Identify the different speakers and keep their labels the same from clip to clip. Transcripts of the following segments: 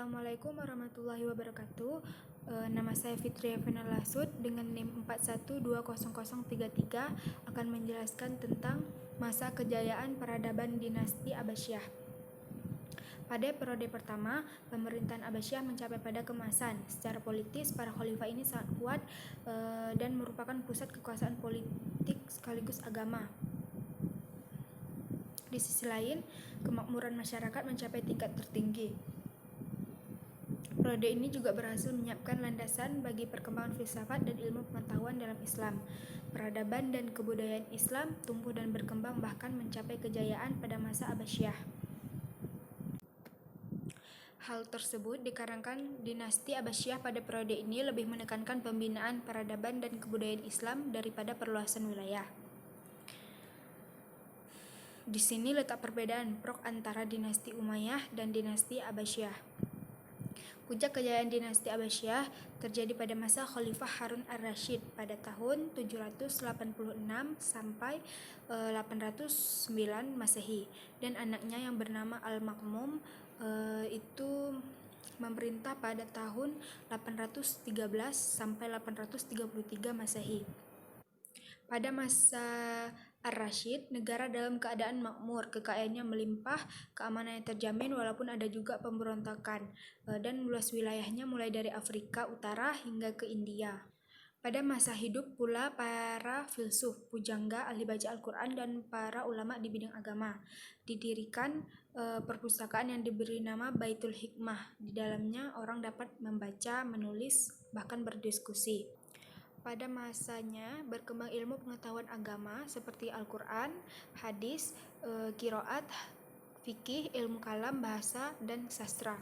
Speaker 1: Assalamualaikum warahmatullahi wabarakatuh. Nama saya Fitria Fenalasud dengan NIM 41200033 akan menjelaskan tentang masa kejayaan peradaban dinasti Abbasiyah. Pada periode pertama, pemerintahan Abbasiyah mencapai pada keemasan. Secara politis, para khalifah ini sangat kuat dan merupakan pusat kekuasaan politik sekaligus agama. Di sisi lain, kemakmuran masyarakat mencapai tingkat tertinggi. Periode ini juga berhasil menyiapkan landasan bagi perkembangan filsafat dan ilmu pengetahuan dalam Islam. Peradaban dan kebudayaan Islam tumbuh dan berkembang bahkan mencapai kejayaan pada masa Abbasiyah. Hal tersebut dikarenakan dinasti Abbasiyah pada periode ini lebih menekankan pembinaan peradaban dan kebudayaan Islam daripada perluasan wilayah. Di sini letak perbedaan antara dinasti Umayyah dan dinasti Abbasiyah. Puncak kejayaan dinasti Abbasiyah terjadi pada masa Khalifah Harun ar-Rasyid pada tahun 786 sampai 809 Masehi, dan anaknya yang bernama Al-Ma'mun itu memerintah pada tahun 813 sampai 833 Masehi. Pada masa Ar-Rasyid, negara dalam keadaan makmur, kekayaannya melimpah, keamanannya terjamin walaupun ada juga pemberontakan, dan luas wilayahnya mulai dari Afrika Utara hingga ke India. Pada masa hidup pula para filsuf, pujangga, ahli baca Al-Quran, dan para ulama di bidang agama. Didirikan perpustakaan yang diberi nama Baitul Hikmah. Di dalamnya orang dapat membaca, menulis, bahkan berdiskusi. Pada masanya berkembang ilmu pengetahuan agama seperti Al-Quran, hadis, qiraat, fikih, ilmu kalam, bahasa, dan sastra.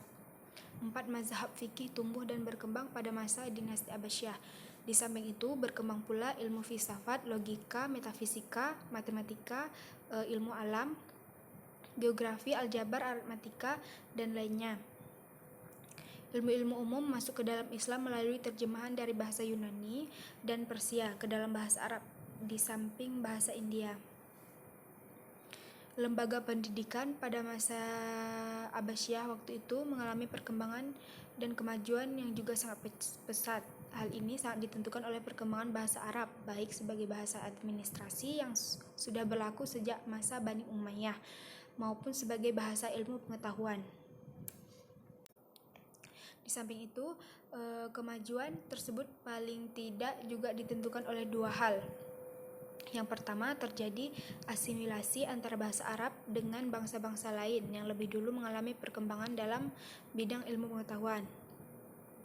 Speaker 1: 4 mazhab fikih tumbuh dan berkembang pada masa dinasti Abbasiyah. Di samping itu berkembang pula ilmu filsafat, logika, metafisika, matematika, ilmu alam, geografi, aljabar, aritmatika, dan lainnya. Ilmu-ilmu umum masuk ke dalam Islam melalui terjemahan dari bahasa Yunani dan Persia ke dalam bahasa Arab, di samping bahasa India. Lembaga pendidikan pada masa Abbasiyah waktu itu mengalami perkembangan dan kemajuan yang juga sangat pesat. Hal ini sangat ditentukan oleh perkembangan bahasa Arab, baik sebagai bahasa administrasi yang sudah berlaku sejak masa Bani Umayyah, maupun sebagai bahasa ilmu pengetahuan. Di samping itu, kemajuan tersebut paling tidak juga ditentukan oleh dua hal. Yang pertama, terjadi asimilasi antara bahasa Arab dengan bangsa-bangsa lain yang lebih dulu mengalami perkembangan dalam bidang ilmu pengetahuan.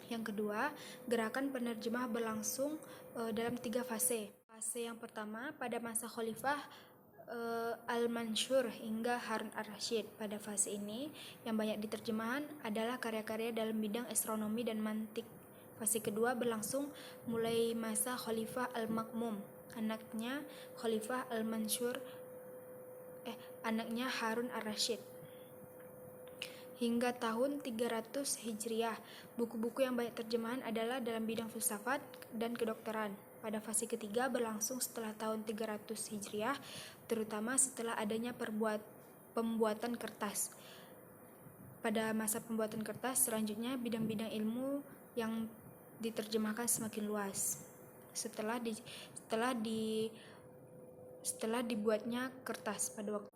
Speaker 1: Yang kedua, gerakan penerjemah berlangsung dalam 3 fase. Fase yang pertama pada masa Khalifah Al-Mansur hingga Harun ar-Rasyid. Pada fase ini, yang banyak diterjemahan adalah karya-karya dalam bidang astronomi dan mantik. Fase kedua berlangsung mulai masa Khalifah Al-Ma'mun, anaknya Khalifah Al-Mansur, anaknya Harun ar-Rasyid, hingga tahun 300 Hijriah. Buku-buku yang banyak terjemahan adalah dalam bidang filsafat dan kedokteran. Pada fase ketiga berlangsung setelah tahun 300 Hijriah, terutama setelah adanya pembuatan kertas. Pada masa pembuatan kertas, selanjutnya bidang-bidang ilmu yang diterjemahkan semakin luas. Setelah dibuatnya kertas pada waktu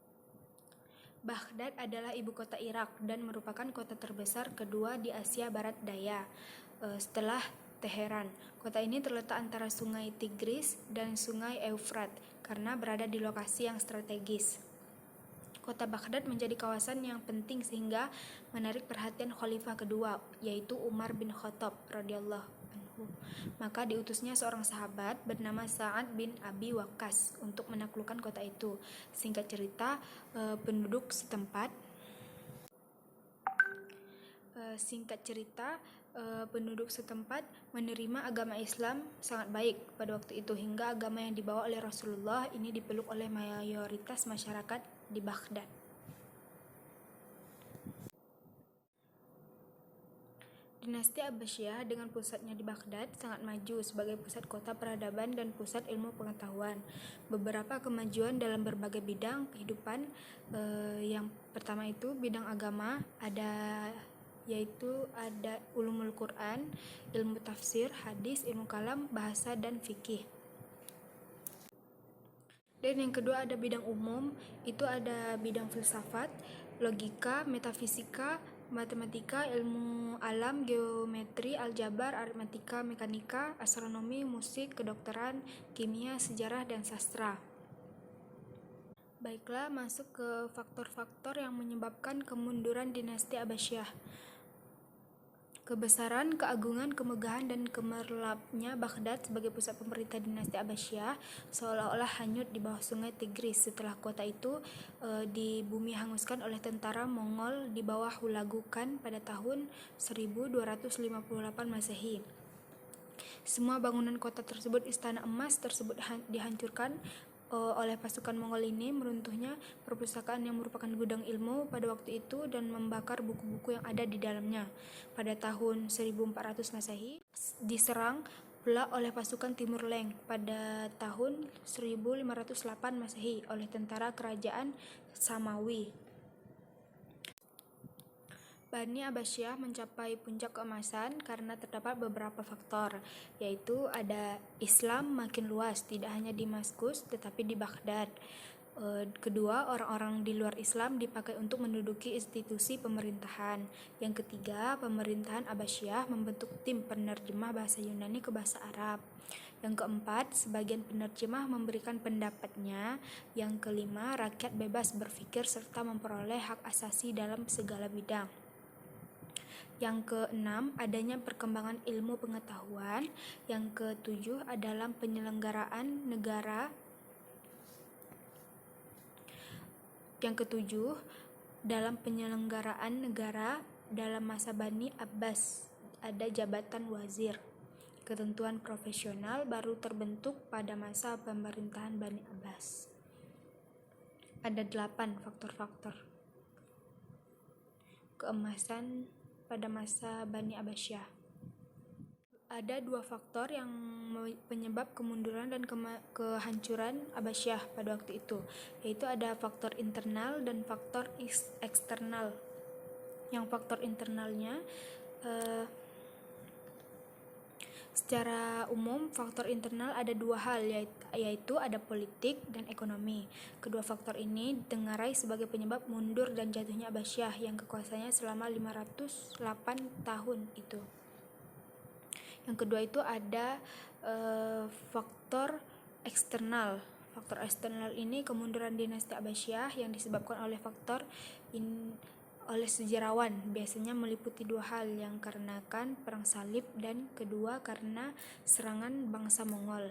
Speaker 1: Baghdad adalah ibu kota Irak dan merupakan kota terbesar kedua di Asia Barat Daya setelah Teheran. Kota ini terletak antara sungai Tigris dan sungai Eufrat karena berada di lokasi yang strategis. Kota Baghdad menjadi kawasan yang penting sehingga menarik perhatian Khalifah kedua, yaitu Umar bin Khattab radhiyallahu anhu. Maka diutusnya seorang sahabat bernama Sa'ad bin Abi Waqqas untuk menaklukkan kota itu. Singkat cerita, penduduk setempat menerima agama Islam sangat baik pada waktu itu, hingga agama yang dibawa oleh Rasulullah ini dipeluk oleh mayoritas masyarakat di Baghdad. Dinasti Abbasiyah dengan pusatnya di Baghdad sangat maju sebagai pusat kota peradaban dan pusat ilmu pengetahuan. Beberapa kemajuan dalam berbagai bidang kehidupan, yang pertama itu bidang agama, ada yaitu ada ulumul Quran, ilmu tafsir, hadis, ilmu kalam, bahasa, dan fikih. Dan yang kedua ada bidang umum, itu ada bidang filsafat, logika, metafisika, matematika, ilmu alam, geometri, aljabar, aritmatika, mekanika, astronomi, musik, kedokteran, kimia, sejarah, dan sastra. Baiklah, masuk ke faktor-faktor yang menyebabkan kemunduran dinasti Abbasiyah. Kebesaran, keagungan, kemegahan, dan gemerlapnya Baghdad sebagai pusat pemerintah dinasti Abbasiyah seolah-olah hanyut di bawah sungai Tigris setelah kota itu di bumi hanguskan oleh tentara Mongol di bawah Hulagu Khan pada tahun 1258 Masehi. Semua bangunan kota tersebut, istana emas tersebut dihancurkan oleh pasukan Mongol ini. Meruntuhnya perpustakaan yang merupakan gudang ilmu pada waktu itu dan membakar buku-buku yang ada di dalamnya. Pada tahun 1400 Masehi diserang pula oleh pasukan Timur Leng pada tahun 1508 Masehi oleh tentara kerajaan Samawi. Bani Abbasiyah mencapai puncak keemasan karena terdapat beberapa faktor, yaitu ada Islam makin luas, tidak hanya di Damaskus tetapi di Baghdad. Kedua, orang-orang di luar Islam dipakai untuk menduduki institusi pemerintahan. Yang ketiga, pemerintahan Abbasiyah membentuk tim penerjemah bahasa Yunani ke bahasa Arab. Yang keempat, sebagian penerjemah memberikan pendapatnya. Yang kelima, rakyat bebas berpikir serta memperoleh hak asasi dalam segala bidang. Yang keenam, adanya perkembangan ilmu pengetahuan. Yang ketujuh adalah penyelenggaraan negara. Yang ketujuh, dalam penyelenggaraan negara dalam masa Bani Abbas ada jabatan wazir. Ketentuan profesional baru terbentuk pada masa pemerintahan Bani Abbas. Ada 8 faktor-faktor keemasan pada masa Bani Abbasiyah. Ada 2 faktor yang penyebab kemunduran dan kehancuran Abbasiyah pada waktu itu, yaitu ada faktor internal dan faktor eksternal. Yang faktor internalnya secara umum faktor internal ada 2 hal, yaitu ada politik dan ekonomi. Kedua faktor ini ditengarai sebagai penyebab mundur dan jatuhnya Abbasiyah yang kekuasaannya selama 508 tahun itu. Yang kedua itu ada faktor eksternal. Faktor eksternal ini kemunduran dinasti Abbasiyah yang disebabkan oleh faktor oleh sejarawan, biasanya meliputi 2 hal, yang karenakan perang salib dan kedua karena serangan bangsa Mongol.